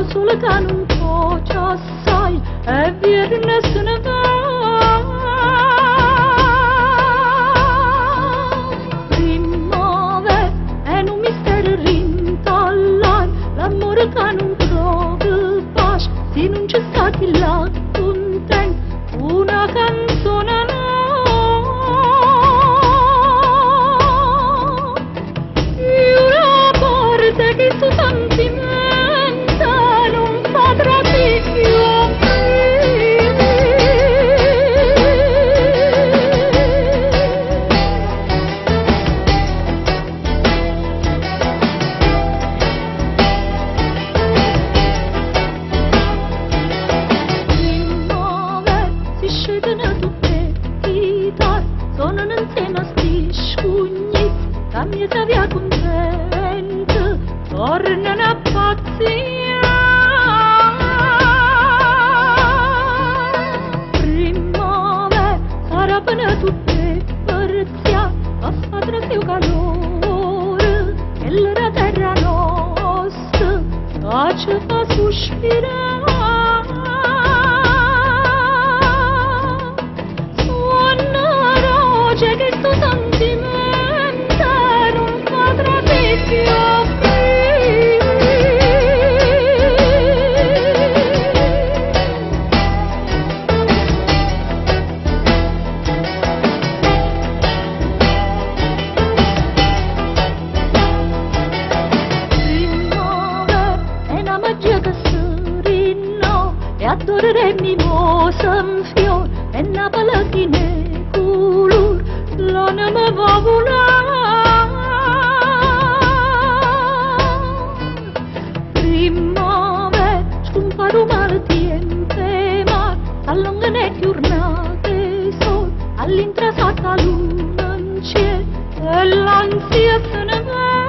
solo che non può assai e viene se ne va. Primavera è un mistero rintallare, l'amore che non trova pace, se non c'è stato là contento, una canzone no. Che su sentimento non potrà più primavera si scedono tutte chitarre, suonano insieme a sti scugnizzi, cambiata via contenta, tornano a pazzia. Primavera sarà bene tutte parziali, a sfadra il calore e la terra nostra che ci fa sospirare. Suona roce che sto sentimento non potrà più. Adoreremi mosa un fiore e una palatina color l'anima va volare. Primavera scompare un male tempe ma allungano le giornate sol all'intrasata luna in cielo e l'ansia se ne va.